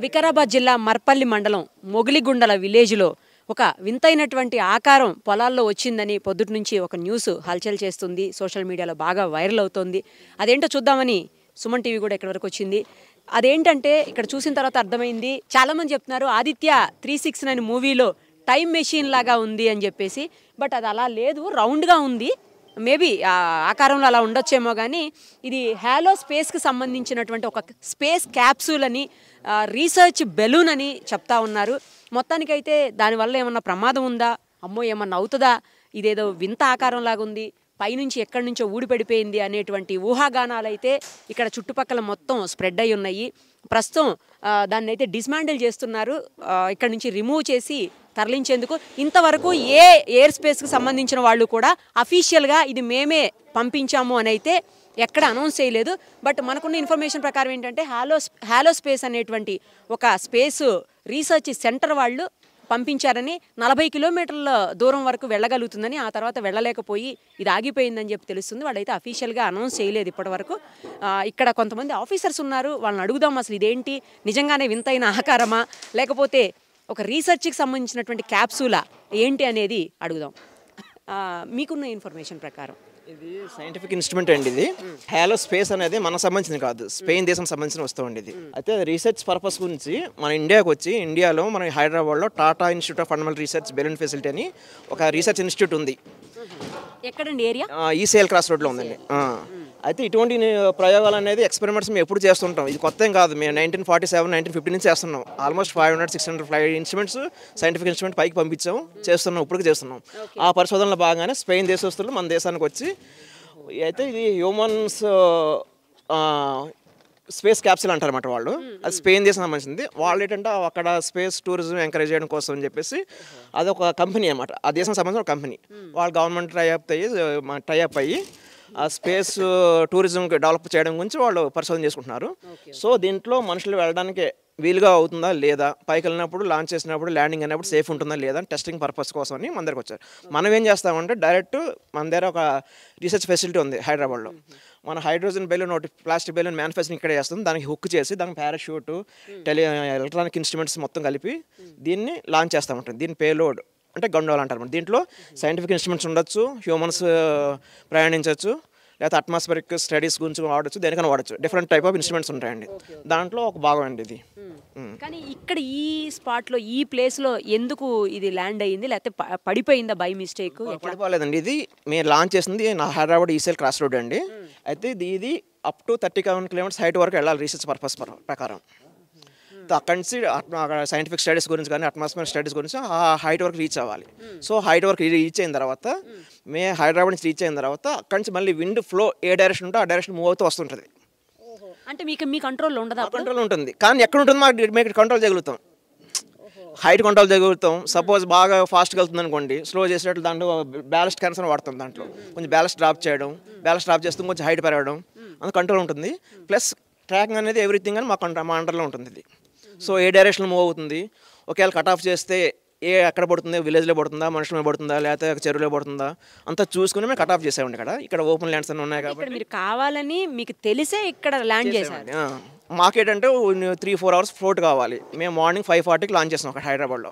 వికారాబాద్ జిల్లా మర్పల్లి మండలం మొగిలిగుండల విలేజ్లో ఒక వింతైనటువంటి ఆకారం పొలాల్లో వచ్చిందని పొద్దుటి నుంచి ఒక న్యూస్ హల్చల్ చేస్తుంది. సోషల్ మీడియాలో బాగా వైరల్ అవుతోంది. అదేంటో చూద్దామని సుమన్ టీవీ కూడా ఇక్కడి వరకు వచ్చింది. అదేంటంటే ఇక్కడ చూసిన తర్వాత అర్థమైంది. చాలామంది చెప్తున్నారు ఆదిత్య 369 మూవీలో టైం మెషిన్ లాగా ఉంది అని చెప్పేసి. బట్ అది అలా లేదు, రౌండ్గా ఉంది. మేబీ ఆకారంలో అలా ఉండొచ్చేమో కానీ ఇది హాలోస్పేస్కి సంబంధించినటువంటి ఒక స్పేస్ క్యాప్సూల్ అని, రీసెర్చ్ బెలూన్ అని చెప్తా ఉన్నారు. మొత్తానికైతే దానివల్ల ఏమన్నా ప్రమాదం ఉందా, అమ్మో ఏమన్నా అవుతుందా, ఇదేదో వింత ఆకారం లాగా ఉంది, పైనుంచి ఎక్కడి నుంచో ఊడిపడిపోయింది అనేటువంటి ఊహాగానాలు అయితే ఇక్కడ చుట్టుపక్కల మొత్తం స్ప్రెడ్ అయి ఉన్నాయి. ప్రస్తుతం దాన్ని అయితే డిస్మాండిల్ చేస్తున్నారు. ఇక్కడ నుంచి రిమూవ్ చేసి తరలించేందుకు ఇంతవరకు ఏ ఎయిర్ స్పేస్కి సంబంధించిన వాళ్ళు కూడా అఫీషియల్గా ఇది మేమే పంపించాము అని అయితే ఎక్కడ అనౌన్స్ చేయలేదు. బట్ మనకున్న ఇన్ఫర్మేషన్ ప్రకారం ఏంటంటే హాలోస్పేస్ అనేటువంటి ఒక స్పేస్ రీసెర్చ్ సెంటర్ వాళ్ళు పంపించారని, 40 కిలోమీటర్ల దూరం వరకు వెళ్ళగలుగుతుందని, ఆ తర్వాత వెళ్ళలేకపోయి ఇది ఆగిపోయిందని చెప్పి తెలుస్తుంది. వాళ్ళైతే అఫీషియల్గా అనౌన్స్ చేయలేదు ఇప్పటి వరకు. ఇక్కడ కొంతమంది ఆఫీసర్స్ ఉన్నారు, వాళ్ళని అడుగుదాం అసలు ఇదేంటి, నిజంగానే వింతైన ఆకారమా లేకపోతే ఒక రీసెర్చ్కి సంబంధించినటువంటి క్యాప్సూలా ఏంటి అనేది అడుగుదాం. మీకున్న ఇన్ఫర్మేషన్ ప్రకారం ఇది సైంటిఫిక్ ఇన్స్ట్రుమెంట్ అండి. ఇది హాలోస్పేస్ అనేది మనకు సంబంధించింది కాదు, స్పెయిన్ దేశం సంబంధించిన వస్తువు అండి ఇది. అయితే రీసెర్చ్ పర్పస్ గురించి మన ఇండియాకి వచ్చి, ఇండియాలో మన హైదరాబాద్లో Tata institute of fundamental research balloon facility అని ఒక రీసెర్చ్ ఇన్స్టిట్యూట్ ఉంది. ఎక్కడండి ఏరియా? ఈసీఎల్ క్రాస్ రోడ్లో ఉందండి. అయితే ఇటువంటి ప్రయోగాలు అనేది ఎక్స్పెరిమెంట్స్ మేము ఎప్పుడు చేస్తుంటాం. ఇది కొత్త ఏం కాదు, మేము 1947, 1950 నుంచి చేస్తున్నాం. Almost 500-600 flight instruments, scientific instrument పైకి పంపించాం, చేస్తున్నాం, ఇప్పటికి చేస్తున్నాం. ఆ పరిశోధనలో భాగంగానే స్పెయిన్ దేశస్తులు మన దేశానికి వచ్చి, అయితే ఇది హ్యూమన్స్ స్పేస్ క్యాప్సూల్ అంటారన్నమాట వాళ్ళు. అది స్పెయిన్ దేశం సంబంధించింది. వాళ్ళు ఏంటంటే అక్కడ స్పేస్ టూరిజం ఎంకరేజ్ చేయడం కోసం అని చెప్పేసి అదొక కంపెనీ అన్నమాట, ఆ దేశం సంబంధించిన ఒక కంపెనీ. వాళ్ళు గవర్నమెంట్ టైఅప్ అయ్యి ఆ స్పేస్ టూరిజం డెవలప్ చేయడం గురించి వాళ్ళు పరిశోధన చేసుకుంటున్నారు. సో దీంట్లో మనుషులు వెళ్ళడానికి వీలుగా అవుతుందా లేదా, పైకి వెళ్ళినప్పుడు లాంచ్ చేసినప్పుడు ల్యాండింగ్ అయినప్పుడు సేఫ్ ఉంటుందా లేదా అని టెస్టింగ్ పర్పస్ కోసం అని మన దగ్గరకు వచ్చారు. మనం ఏం చేస్తామంటే డైరెక్ట్ మన దగ్గర ఒక రీసెర్చ్ ఫెసిలిటీ ఉంది హైదరాబాద్లో. మన హైడ్రోజన్ బెలూన్ ఒకటి, ప్లాస్టిక్ బెలూన్ మ్యానుఫ్యాక్చరింగ్ ఇక్కడే చేస్తుంది. దానికి హుక్ చేసి దానికి పారాషూట్, ఎలక్ట్రానిక్ ఇన్స్ట్రుమెంట్స్ మొత్తం కలిపి దీన్ని లాంచ్ చేస్తామంటారు. దీని పేలోడ్ అంటే గండోలు అంటారు. దీంట్లో సైంటిఫిక్ ఇన్స్ట్రుమెంట్స్ ఉండొచ్చు, హ్యూమన్స్ ప్రయాణించవచ్చు, లేకపోతే అట్మాస్ఫిరిక్ స్టడీస్ గురించి వాడచ్చు, దేనికైనా వాడచ్చు. డిఫరెంట్ టైప్ ఆఫ్ ఇన్స్ట్రుమెంట్స్ ఉంటాయండి. దాంట్లో ఒక భాగం అండి ఇది. కానీ ఇక్కడ ఈ స్పాట్లో, ఈ ప్లేస్లో ఎందుకు ఇది ల్యాండ్ అయ్యింది, లేకపోతే పడిపోయిందా బై మిస్టేక్? పడిపోలేదండి, ఇది మేము లాంచ్ చేసింది నా హైదరాబాద్ ఈసీఎల్ క్రాస్ రోడ్ అండి. అయితే ఇది అప్ టు 37 కిలోమీటర్స్ హైట్ వరకు వెళ్ళాలి రీసెర్చ్ పర్పస్ ప్రకారం. అక్కడి నుంచి అక్కడ సైంటిఫిక్ స్టడీస్ గురించి కానీ అట్మాస్ఫియర్ స్టడీస్ గురించి ఆ హైట్ వరకు రీచ్ అవ్వాలి. సో హైట్ వరకు రీచ్ అయిన తర్వాత, మేము హైదరాబాద్ నుంచి రీచ్ అయిన తర్వాత అక్కడి నుంచి మళ్ళీ విండ్ ఫ్లో ఏ డైరెక్షన్ ఉంటే ఆ డైరెక్షన్ మూవ్ అవుతూ వస్తుంటుంది. అంటే మీ కంట్రోల్లో ఉండదు? కంట్రోల్ ఉంటుంది, కానీ ఎక్కడ ఉంటుంది మేము కంట్రోల్ చేయగలుగుతాం, హైట్ కంట్రోల్ చేయగలుగుతాం. సపోజ్ బాగా ఫాస్ట్గా వెళ్తుంది అనుకోండి, స్లో చేసేటట్లు దాంట్లో బ్యాలెస్ట్ క్యాన్సర్ వాడతాం. దాంట్లో కొంచెం బ్యాలెన్స్ డ్రాప్ చేయడం, బ్యాలెన్స్ డ్రాప్ చేస్తూ కొంచెం హైట్ పెరగడం, అంత కంట్రోల్ ఉంటుంది. ప్లస్ ట్రాకింగ్ అనేది ఎవ్రీథింగ్ అని మా అండర్లో ఉంటుంది ఇది. సో ఏ డైరెక్షన్ మూవ్ అవుతుంది, ఒకవేళ కట్ ఆఫ్ చేస్తే ఎక్కడ పడుతుంది, విలేజ్లో పడుతుందా, మనుషుల మీద పడుతుందా, లేకపోతే చెరువులో పడుతుందా, అంతా చూసుకుని మేము కట్ ఆఫ్ చేసామండి. ఇక్కడ ఓపెన్ ల్యాండ్స్ అన్నీ ఉన్నాయి కాబట్టి మీరు కావాలని మీకు తెలిసే ఇక్కడ ల్యాండ్ చేశారు. మాకేంటంటే 3-4 అవర్స్ ఫ్లోట్ కావాలి. మేము మార్నింగ్ 5:40కి లాంచ్ చేసాం అక్కడ హైదరాబాద్లో.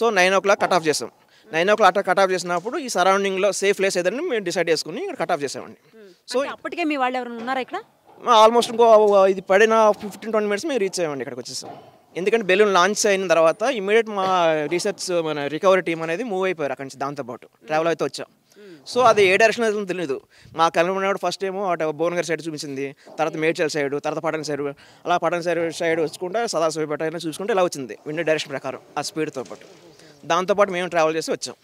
సో 9 o'clock కట్ ఆఫ్ చేసాం. 9 o'clock కట్ ఆఫ్ చేసినప్పుడు ఈ సరౌండింగ్లో సేఫ్ ప్లేస్ ఏదైనా మేము డిసైడ్ చేసుకుని ఇక్కడ కట్ ఆఫ్ చేసామండి. సో అప్పటికే మీ వాళ్ళు ఎవరైనా ఉన్నారా ఇక్కడ? ఆల్మోస్ట్ ఇంకో ఇది పడిన 15-20 minutes మేము రీచ్ అయ్యామండి, ఇక్కడికి వచ్చేసాం. ఎందుకంటే బెలూన్ లాంచ్ అయిన తర్వాత ఇమీడియట్ మా రీసెర్చ్ మన రికవరీ టీమ్ అనేది మూవ్ అయిపోయారు అక్కడి నుంచి. దాంతోపాటు ట్రావెల్ అయితే వచ్చాం. సో అది ఏ డైరెక్షన్ అయితే తెలియదు. మా కనుగొన్నప్పుడు ఫస్ట్ ఏమో అటు భువనగిరి సైడ్ చూపించింది, తర్వాత మేడ్చల్ సైడ్, తర్వాత పటన్ సైడ్, అలా పటన్ సైడ్ వచ్చుకుంటే సదాశివపేట అయినా చూసుకుంటే ఇలా వచ్చింది విండ్ డైరెక్షన్ ప్రకారం ఆ స్పీడ్తో పాటు. దాంతోపాటు మేము ట్రావెల్ చేసి వచ్చాం.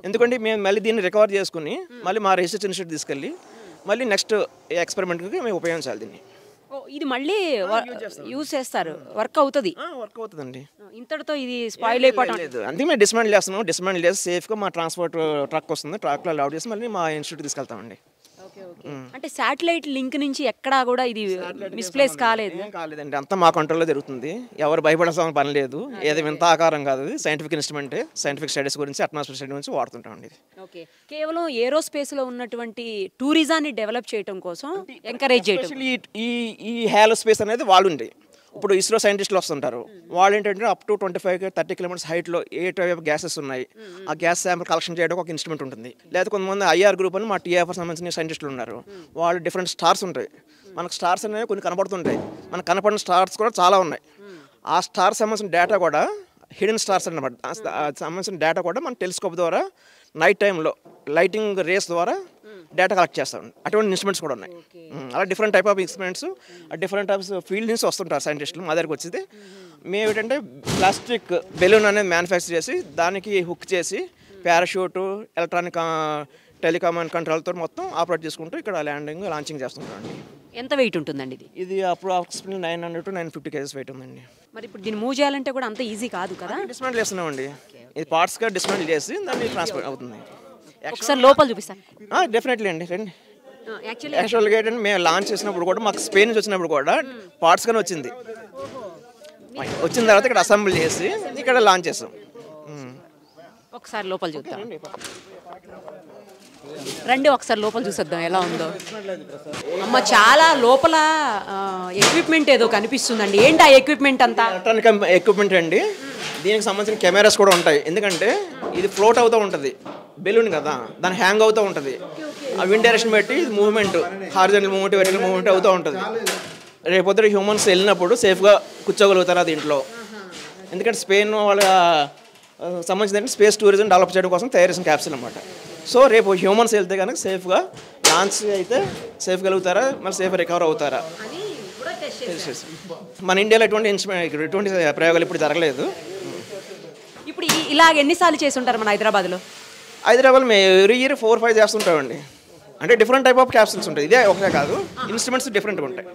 ఎందుకంటే మేము మళ్ళీ దీన్ని రికవర్ చేసుకుని మళ్ళీ మా రీసెర్చ్ ఇన్స్టిట్యూట్ తీసుకెళ్ళి మళ్ళీ నెక్స్ట్ ఎక్స్పెరిమెంట్కి మేము ఉపయోగించాలి దీన్ని. ఇది మళ్ళీ యూజ్ చేస్తారు, వర్క్ అవుతుందండి. ఇంతటితో ఇది స్పాయిల్ అయిపోవడం లేదు. అందుకే మేము డిస్మాండిల్ చేస్తున్నాం. డిస్మాండిల్ చేసి సేఫ్గా మా ట్రాన్స్పోర్ట్ ట్రక్ వస్తుంది, ట్రక్లో లోడ్ చేసి మళ్ళీ మా ఇన్స్టిట్యూట్ తీసుకెళ్తామండి. అంటే శాటిలైట్ లింక్ నుంచి ఎక్కడా కూడా ఇది మిస్ప్లేస్ కాలేదండి, అంతా మా కంట్రోల్లో జరుగుతుంది. ఎవరు భయపడాల్సిన పని లేదు. ఏదో వింత ఆకారం కాదు, సైంటిఫిక్ ఇన్స్ట్రుమెంట్, సైంటిఫిక్ స్టడీస్ గురించి అట్మాస్ఫియర్ స్టడీ గురించి వాడుతుంటామండి. ఓకే, కేవలం ఏరోస్పేస్లో ఉన్నటువంటి టూరిజాన్ని డెవలప్ చేయడం కోసం ఎంకరేజ్ చేయడం. ఈ హాలోస్పేస్ అనేది వాళ్ళు ఉండే ఇప్పుడు ఇస్రో సైంటిస్టులు వస్తుంటారు, వాళ్ళు ఏంటంటే అప్ టు 25-30 కిలోమీటర్స్ హైట్లో ఏ టైప్ గ్యాసెస్ ఉన్నాయి ఆ గ్యాస్ శాంపుల్ కలెక్షన్ చేయడానికి ఒక ఇన్స్ట్రుమెంట్ ఉంటుంది. లేదా కొంతమంది ఐఆర్ గ్రూప్ అని మా టీఎఫ్ సంబంధించిన సైంటిస్టులు ఉన్నారు, వాళ్ళు డిఫరెంట్ స్టార్స్ ఉంటాయి. మనకు స్టార్స్ అనేవి కొన్ని కనపడుతుంటాయి, మనకు కనపడిన స్టార్స్ కూడా చాలా ఉన్నాయి. ఆ స్టార్ సంబంధించిన డేటా కూడా హిడెన్ స్టార్స్ అన్నమాట, సంబంధించిన డేటా కూడా మన టెలిస్కోప్ ద్వారా నైట్ టైంలో లైటింగ్ రేస్ ద్వారా డేటా కలెక్ట్ చేస్తాం. అటువంటి ఇన్స్ట్రుమెంట్స్ కూడా ఉన్నాయి. అలా different type of instruments different types field నుంచి వస్తుంటారు సైంటిస్టులు మా దగ్గరికి వచ్చింది. మేము ఏంటంటే ప్లాస్టిక్ బెలూన్ అనేది మ్యానుఫ్యాక్చర్ చేసి దానికి హుక్ చేసి పారాషూటు ఎలక్ట్రానిక్ టెలికామన్ కంట్రోల్తో మొత్తం ఆపరేట్ చేసుకుంటూ ఇక్కడ ల్యాండింగ్ లాంచింగ్ చేస్తుంటాం. ఎంత వెయిట్ ఉంటుందండి ఇది? ఇది అప్రాక్సిమేట్లీ 900 to 950 kgs వెయిట్ ఉందండి. మరి ఇప్పుడు దీన్ని మూవ్ చేయాలంటే కూడా అంత ఈజీ కాదు కదా? డిస్మాంటిల్ చేస్తున్నామండి, ఇది పార్ట్స్గా డిస్మాంటిల్ చేసి దాన్ని ట్రాన్స్ఫర్ అవుతుంది. ఒకసారి లోపల చూపిస్తాను. డెఫినెట్లీ అండి, రండి. యాక్చువల్గా ఏంటంటే మేము లాంచ్ చేసినప్పుడు కూడా మాకు స్పెయిన్ నుంచి వచ్చినప్పుడు కూడా పార్ట్స్గానే వచ్చింది. వచ్చిన తర్వాత ఇక్కడ అసెంబ్లీ చేసి ఇక్కడ లాంచ్ చేస్తాం. ఒకసారి లోపల చూద్దాం రండి, ఒకసారి లోపల చూసేద్దాం ఎలా ఉందో. అమ్మ చాలా లోపల ఎక్విప్మెంట్ ఏదో కనిపిస్తుందండి. ఏంటి ఆ ఎక్విప్మెంట్ అంతా? ఎలక్ట్రానిక్ ఎక్విప్మెంట్ అండి. దీనికి సంబంధించిన కెమెరాస్ కూడా ఉంటాయి, ఎందుకంటే ఇది ఫ్లోట్ అవుతూ ఉంటుంది, బెలూన్ కదా, దాని హ్యాంగ్ అవుతూ ఉంటుంది. ఆ విండ్ డైరెక్షన్ బట్టి movement, horizontal movement, vertical movement అవుతూ ఉంటుంది. రేపొద్దు హ్యూమన్స్ వెళ్ళినప్పుడు సేఫ్గా కూర్చోగలుగుతారు దీంట్లో. ఎందుకంటే స్పెయిన్ వాళ్ళ సంబంధించిన స్పేస్ టూరిజం డెవలప్ చేయడం కోసం తయారు చేసిన క్యాప్సూల్ అనమాట. సో రేపు హ్యూమన్స్ వెళ్తే కనుక సేఫ్గా లాంచ్ అయితే సేఫ్ కలుగుతారా, మళ్ళీ సేఫ్ రికవర్ అవుతారా. మన ఇండియాలో ఎటువంటి ప్రయోగాలు ఇప్పుడు జరగలేదు. ఇప్పుడు ఇలాగ ఎన్నిసార్లు చేసి ఉంటారు మన హైదరాబాద్లో? మేము ఎవ్రీ ఇయర్ 4-5 చేస్తుంటామండి. అంటే డిఫరెంట్ టైప్ ఆఫ్ క్యాప్సూల్స్ ఉంటాయి, ఇదే ఒకటే కాదు, ఇన్స్ట్రుమెంట్స్ డిఫరెంట్గా ఉంటాయి.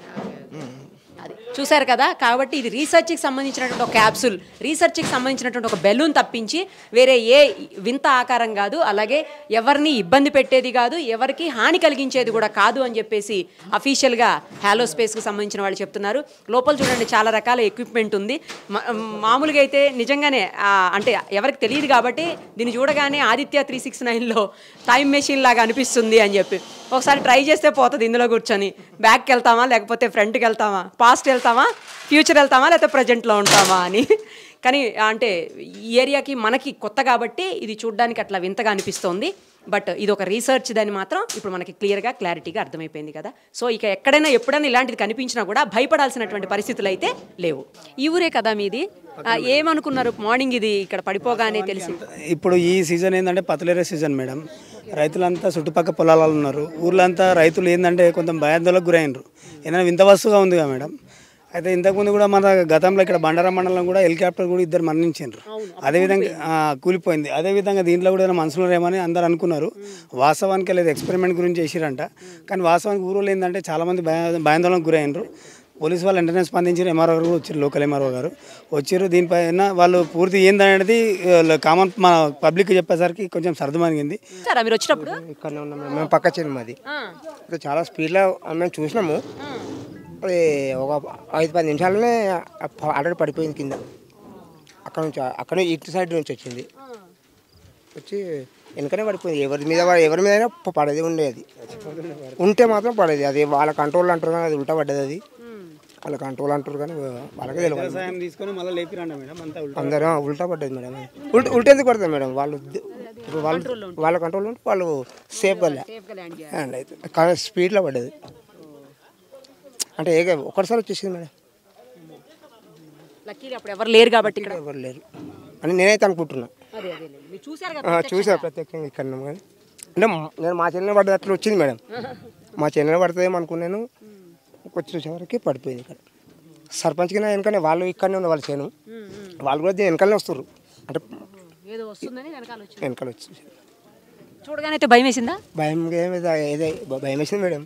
చూశారు కదా, కాబట్టి ఇది రీసెర్చ్కి సంబంధించినటువంటి ఒక క్యాప్సూల్, రీసెర్చ్కి సంబంధించినటువంటి ఒక బెలూన్ తప్పించి వేరే ఏ వింత ఆకారం కాదు, అలాగే ఎవరిని ఇబ్బంది పెట్టేది కాదు, ఎవరికి హాని కలిగించేది కూడా కాదు అని చెప్పేసి అఫీషియల్గా హాలోస్పేస్కి సంబంధించిన వాళ్ళు చెప్తున్నారు. లోపల చూడండి చాలా రకాల ఎక్విప్మెంట్ ఉంది. మామూలుగా అయితే నిజంగానే అంటే ఎవరికి తెలియదు కాబట్టి దీన్ని చూడగానే ఆదిత్య 369లో టైం మెషిన్ లాగా అనిపిస్తుంది అని చెప్పి ఒకసారి ట్రై చేస్తే పోతుంది. ఇందులో కూర్చొని బ్యాక్కి వెళ్తామా, లేకపోతే ఫ్రంట్కి వెళ్తామా, పాస్ట్ వెళ్తామా, ఫ్యూచర్ వెళ్తామా, లేకపోతే ప్రజెంట్లో ఉంటామా అని. కానీ అంటే ఈ ఏరియాకి మనకి కొత్త కాబట్టి ఇది చూడడానికి అట్లా వింతగా అనిపిస్తోంది. బట్ ఇది ఒక రీసెర్చ్ దాన్ని మాత్రం ఇప్పుడు మనకి క్లారిటీగా అర్థమైపోయింది కదా. సో ఇక ఎక్కడైనా ఎప్పుడైనా ఇలాంటిది కనిపించినా కూడా భయపడాల్సినటువంటి పరిస్థితులు అయితే లేవు. ఈ ఊరే కదా మీది? ఏమనుకున్నారు మార్నింగ్ ఇది ఇక్కడ పడిపోగానే తెలిసి? ఇప్పుడు ఈ సీజన్ ఏంటంటే పత్తులేరే సీజన్ మేడం. రైతులంతా చుట్టుపక్కల పొలాలలో ఉన్నారు. ఊర్లంతా రైతులు ఏంటంటే కొంత భయాందోళనకు గురైనరు. ఏదైనా వింత వస్తువుగా ఉందిగా మేడం. అయితే ఇంతకుముందు కూడా మన గతంలో ఇక్కడ బండారా మండలం కూడా హెలికాప్టర్ కూడా 2 మరణించారు. అదేవిధంగా కూలిపోయింది. అదేవిధంగా దీంట్లో కూడా ఏదైనా మనుషులు ఏమని అందరు అనుకున్నారు. వాస్తవానికి లేదు, ఎక్స్పెరిమెంట్ గురించి చేసిరంట. కానీ వాస్తవానికి ఊరిలో ఏంటంటే చాలామంది భయాందోళనకు గురైనరు. పోలీసు వాళ్ళు వెంటనే స్పందించారు. ఎంఆర్ఓ గారు వచ్చారు, లోకల్ ఎంఆర్ఓ గారు వచ్చారు. దీనిపైన వాళ్ళు పూర్తి ఏందనేది కామన్ మన పబ్లిక్ చెప్పేసరికి కొంచెం సర్దుమణిగింది. మీరు వచ్చినప్పుడు ఇక్కడ ఉన్నాం మేము, పక్క చెల్లి మాది. చాలా స్పీడ్లో మేము చూసినాము. అది ఒక 5-10 నిమిషాలనే ఆల్రెడీ పడిపోయింది కింద. అక్కడ ఇటు సైడ్ నుంచి వచ్చింది, వచ్చి వెనకనే పడిపోయింది. ఎవరి మీద పడేది ఉండేది, ఉంటే మాత్రం పడేది. అది వాళ్ళ కంట్రోల్ అంటారు కానీ అది ఉల్టా పడ్డది. అది వాళ్ళ కంట్రోల్ అంటారు కానీ వాళ్ళకే తెలియదు. అందరూ ఉల్టా పడ్డది మేడం. ఉల్టా ఎందుకు పడుతుంది మేడం? వాళ్ళ కంట్రోల్ ఉంటే వాళ్ళు సేఫ్గా ల్యాండ్ అయితే కానీ స్పీడ్లో పడ్డది. అంటే ఒకటిసారి వచ్చేసింది మేడం. ఎవరు లేరు కాబట్టి ఎవరు లేరు అని నేనైతే అనుకుంటున్నా. చూసారు ప్రత్యక్షంగా ఇక్కడ కానీ. అంటే నేను మా చెల్లెని పడ్డది అట్లా వచ్చింది మేడం. మా చెల్లెని పడుతుందేమో అనుకున్నాను. వచ్చి చూసేవరకు పడిపోయింది. ఇక్కడ సర్పంచ్కి వెనకనే వాళ్ళు ఇక్కడనే ఉన్న వాళ్ళ చేను, వాళ్ళు కూడా దీని వెనకాలనే వస్తారు. అంటే వెనకాల వచ్చి చూడగానే భయం వేసిందా? భయం వేసింది మేడం.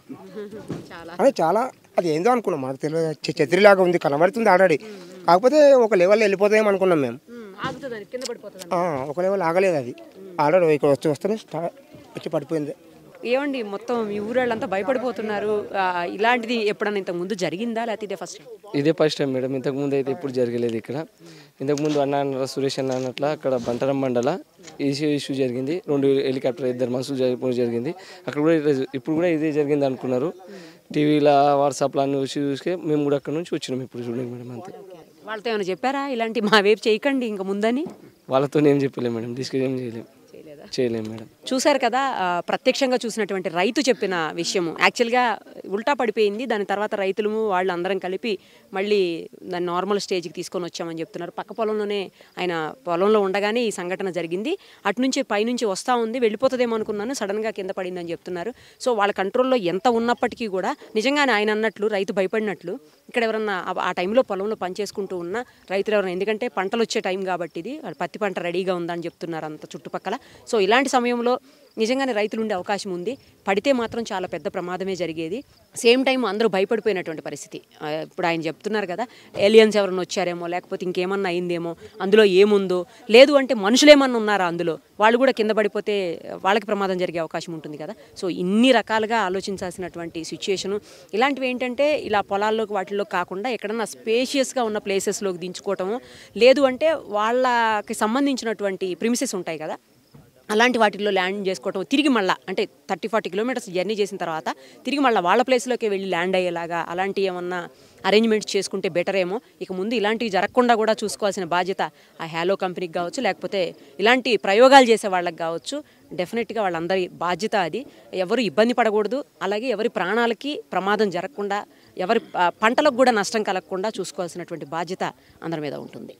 అదే చాలా అది ఏందో అనుకున్నాం, మనకు తెలియదు. ఛత్రిలాగా ఉంది, కనబడుతుంది ఆల్రెడీ. కాకపోతే ఒక లెవెల్లో వెళ్ళిపోతాయేమో అనుకున్నాం మేము. ఒక లెవెల్ ఆగలేదు, అది ఆల్రెడీ ఇక్కడ వస్తేనే వచ్చి పడిపోయింది. ఏమండి మొత్తం ఈ ఊళ్ళంతా భయపడిపోతున్నారు. ఇలాంటిది ఎప్పుడన్నా ఇంతకు ముందు జరిగిందా, లేకపోతే ఇదే ఫస్ట్ టైం? ఇదే ఫస్ట్ టైం మేడం. ఇంతకుముందు అయితే ఎప్పుడు జరగలేదు ఇక్కడ. ఇంతకుముందు అన్న సురేష్ అన్న అన్నట్ల అక్కడ బంటారం మండల ఇష్యూ జరిగింది. 2 హెలికాప్టర్ 2 మనుషులు జరిగింది అక్కడ కూడా. ఇప్పుడు కూడా ఇదే జరిగింది అనుకున్నారు. టీవీలో వాట్సాప్లో అన్ని చూసి మేము కూడా అక్కడ నుంచి వచ్చినాం ఇప్పుడు చూడండి మేడం అంతే. వాళ్ళతో ఏమైనా చెప్పారా ఇలాంటి మా వైపు చేయకండి ఇంకా ముందని? వాళ్ళతో ఏం చెప్పలేము మేడం, డిస్కస్ ఏం చేయలేము మేడం. చూశారు కదా, ప్రత్యక్షంగా చూసినటువంటి రైతు చెప్పిన విషయము యాక్చువల్గా ఉల్టా పడిపోయింది. దాని తర్వాత రైతులు వాళ్ళు అందరం కలిపి మళ్ళీ దాన్ని నార్మల్ స్టేజ్కి తీసుకొని వచ్చామని చెప్తున్నారు. పక్క పొలంలోనే ఆయన పొలంలో ఉండగానే ఈ సంఘటన జరిగింది. అటు నుంచి పైనుంచి వస్తూ ఉంది, వెళ్ళిపోతుందేమో అనుకున్నాను, సడన్గా కింద పడిందని చెప్తున్నారు. సో వాళ్ళ కంట్రోల్లో ఎంత ఉన్నప్పటికీ కూడా నిజంగానే ఆయన అన్నట్లు రైతు భయపడినట్లు ఇక్కడ ఎవరన్నా ఆ టైంలో పొలంలో పనిచేసుకుంటూ ఉన్న రైతులు ఎవరైనా, ఎందుకంటే పంటలు వచ్చే టైం కాబట్టి ఇది పత్తి పంట రెడీగా ఉందని చెప్తున్నారు అంత చుట్టుపక్కల. సో ఇలాంటి సమయంలో నిజంగానే రైతులు ఉండే అవకాశం ఉంది. పడితే మాత్రం చాలా పెద్ద ప్రమాదమే జరిగేది. సేమ్ టైం అందరూ భయపడిపోయినటువంటి పరిస్థితి. ఇప్పుడు ఆయన చెప్తున్నారు కదా, ఏలియన్స్ ఎవరైనా వచ్చారేమో, లేకపోతే ఇంకేమన్నా అయిందేమో, అందులో ఏముందో, లేదు అంటే మనుషులేమన్నా ఉన్నారా అందులో, వాళ్ళు కూడా కింద పడిపోతే వాళ్ళకి ప్రమాదం జరిగే అవకాశం ఉంటుంది కదా. సో ఇన్ని రకాలుగా ఆలోచించాల్సినటువంటి సిచ్యుయేషను. ఇలాంటివి ఏంటంటే ఇలా పొలాల్లోకి వాటిల్లో కాకుండా ఎక్కడన్నా స్పేషియస్గా ఉన్న ప్లేసెస్లోకి దించుకోవటము, లేదు అంటే వాళ్ళకి సంబంధించినటువంటి ప్రిమిసెస్ ఉంటాయి కదా, అలాంటి వాటిల్లో ల్యాండ్ చేసుకోవటం, తిరిగి మళ్ళీ అంటే 30-40 కిలోమీటర్స్ జర్నీ చేసిన తర్వాత తిరిగి మళ్ళీ వాళ్ళ ప్లేస్లోకి వెళ్ళి ల్యాండ్ అయ్యేలాగా అలాంటి ఏమన్నా అరేంజ్మెంట్స్ చేసుకుంటే బెటర్ ఏమో. ఇక ముందు ఇలాంటివి జరగకుండా కూడా చూసుకోవాల్సిన బాధ్యత ఆ హ్యాలో కంపెనీకి కావచ్చు, లేకపోతే ఇలాంటి ప్రయోగాలు చేసే వాళ్ళకి కావచ్చు. డెఫినెట్గా వాళ్ళందరి బాధ్యత అది. ఎవరు ఇబ్బంది పడకూడదు, అలాగే ఎవరి ప్రాణాలకి ప్రమాదం జరగకుండా, ఎవరి పంటలకు కూడా నష్టం కలగకుండా చూసుకోవాల్సినటువంటి బాధ్యత అందరి మీద ఉంటుంది.